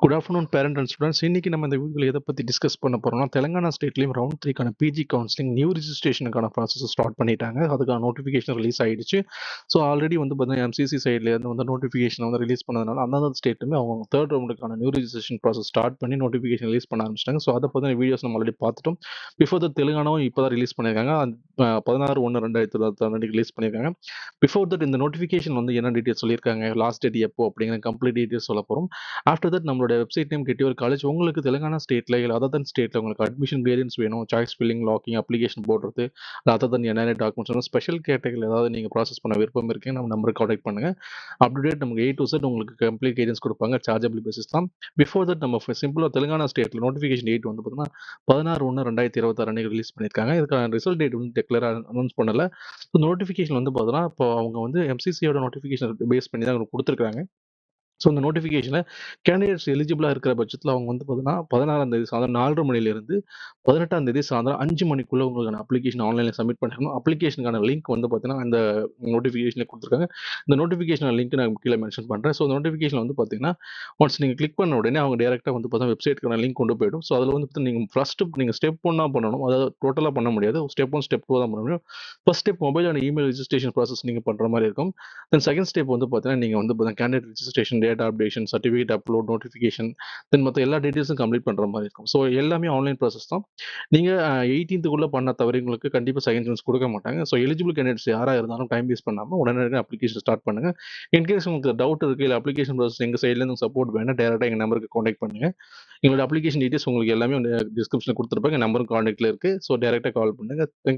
Good afternoon parent and students. இன்னைக்கு நம்ம இந்த வீடியோவில் எதை பற்றி டிஸ்கஸ் பண்ண போறோம்னா, தெலங்கானா ஸ்டேட்லேயும் ரவுண்ட் 3க்கான பிஜி கவுன்சிலிங் நியூ ரிஜிஸ்ட்ரேஷனுக்கான ப்ராசஸ் ஸ்டார்ட் பண்ணிட்டாங்க. அதுக்கான நோட்டிஃபிகேஷன் ரிலீஸ் ஆயிடுச்சு. ஸோ ஆல்ரெடி வந்து பார்த்தீங்கன்னா எம்சிசி சைட்லேருந்து வந்து நோட்டிஃபிகேஷன் வந்து ரிலீஸ் பண்ணதுனால அந்தந்த ஸ்டேட்டுமே அவங்க தேர்ட் ரவுண்டுக்கான நியூ ரிஜிஸ்ட்ரேஷன் ப்ராசஸ் ஸ்டார்ட் பண்ணி நோட்டிஃபிகேஷன் ரிலீஸ் பண்ண ஆரம்பிச்சிட்டாங்க. ஸோ அதை பற்றின வீடியோஸ் நம்ம ஆல்ரெடி பார்த்துட்டோம். பிஃபோர் த தெலுங்கானாவும் இப்போ தான் ரிலீஸ் பண்ணியிருக்காங்க. 16/1/2022 ரிலீஸ் பண்ணியிருக்காங்க. பிஃபோர் தட் இந்த நோட்டிஃபிகேஷன் வந்து என்ன டீட்டெயில்ஸ் சொல்லியிருக்காங்க, லாஸ்ட் டேட் எப்போ அப்படிங்கிற கம்ப்ளீட் டீட்டெயில்ஸ் சொல்ல போகிறோம். ஆஃப்டர் தட் நம்மளோட வெப்சைட் நேம் கெட்டியோர் காலேஜ். உங்களுக்கு தெலுங்கானா ஸ்டேட்டில் இல்லை அதர் தன் ஸ்டேட்டில் உங்களுக்கு அட்மிஷன் கைடன்ஸ் வேணும், சாய்ஸ் ஃபில்லிங், லாக்கிங், அப்ளிகேஷன் போடுறது, அதர் தன் என்னென்ன டாக்குமெண்ட்ஸ் வேணும், ஸ்பெஷல் கேட்டகரியில் ஏதாவது நீங்கள் ப்ராசஸ் பண்ண விருப்பம் இருக்கீங்க நம்ம நம்பருக்கு கான்டாக்ட் பண்ணுங்கள். அப்டேட் நமக்கு A to Z உங்களுக்கு கம்ப்ளீட் கைடன்ஸ் கொடுப்பாங்க. சார்ஜபிள் பேசிஸ் தான். பிஃபோர் தட் நம்ம சிம்பிளாக தெலுங்கானா ஸ்டேட்டில் நோட்டிஃபிகேஷன் டேட் வந்து பார்த்தீங்கன்னா 16/1/2026 அன்னைக்கு ரிலீஸ் பண்ணியிருக்காங்க. இதுக்கான ரிசல்ட் டேட் வந்து அனௌன்ஸ் பண்ணல. நோட்டிஃபிகேஷன் வந்து பார்த்தீங்கன்னா இப்போ அவங்க வந்து எம்சிசியோட நோட்டிஃபிகேஷன் பேஸ் பண்ணி தான் கொடுத்துருக்காங்க. ஸோ இந்த நோட்டிஃபிகேஷனில் கேண்டிடேட்ஸ் எலிஜிபிளாக இருக்கிற பட்சத்தில் அவங்க வந்து பார்த்தீங்கன்னா 16ஆம் தேதி சாயந்தரம் 4:30 மணிலேருந்து 18ஆம் தேதி சாயந்தரம் 5 மணிக்குள்ளே உங்களுக்கான அப்ளிகேஷன் ஆன்லைனில் சப்மிட் பண்ணிக்கணும். அப்ளிகேஷனுக்கான லிங்க் வந்து பார்த்தீங்கன்னா இந்த நோட்டிஃபிகேஷனில் கொடுத்துருக்காங்க. இந்த நோட்டிஃபிகேஷன் லிங்க் நான் கீழே மென்ஷன் பண்ணுறேன். ஸோ நோட்டிஃபிகேஷன் வந்து பார்த்தீங்கன்னா ஒன்ஸ் நீங்கள் கிளிக் பண்ண உடனே அவங்க டேரெக்டாக வந்து பார்த்தீங்கன்னா வெப்சைட்டுக்கான லிங்க் கொண்டு போயிடும். ஸோ அதில் வந்து நீங்கள் ஃபஸ்ட்டு நீங்கள் ஸ்டெப் 1 தான் பண்ணணும். அதாவது டோட்டலாக பண்ண முடியாது. ஸ்டெப் 1 ஸ்டெப் 2 தான் பண்ண முடியும். ஃபஸ்ட் ஸ்டெப் மொபைலான இமெயில் ரிஜிஸ்ட்ரேஷன் ப்ராசஸ் நீங்கள் பண்ணுற மாதிரி இருக்கும். தென் செகண்ட் ஸ்டெப் வந்து பார்த்தீங்கன்னா நீங்கள் வந்து candidate registration, data updation, certificate upload, notification, then மற்ற எல்லா டீட்டெயில்ஸும் கம்ப்ளீட் பண்ணுற மாதிரி இருக்கும். ஸோ எல்லாமே ஆன்லைன் ப்ராசஸ் தான். நீங்கள் 18th பண்ண தவறுங்களுக்கு கண்டிப்பாக செகண்ட் சான்ஸ் கொடுக்க மாட்டாங்க. ஸோ எலிஜிபிள் கேண்டிடேட்ஸ் யாராக இருந்தாலும் டைம் வேஸ்ட் பண்ணாமல் உடனடியாக அப்ளிகேஷன் ஸ்டார்ட் பண்ணுங்கள். இன்கேஸ் உங்களுக்கு டவுட் இருக்குது இல்லை அப்ளிகேஷன் ப்ராசஸ் எங்கள் சைட்லேருந்து சப்போர்ட் வேணும், டேரெக்டாக எங்கள் நம்பருக்கு காண்டாக்ட் பண்ணுங்கள். எங்களோட அப்ளிகேஷன் டீட்டெயில்ஸ் உங்களுக்கு எல்லாமே டிஸ்கிரிப்ஷனில் கொடுத்துருப்பாங்க. என் நம்பரும் காண்டாக்டில் இருக்குது. ஸோ டேரெக்டாக கால் பண்ணுங்கள். தேங்க்யூ.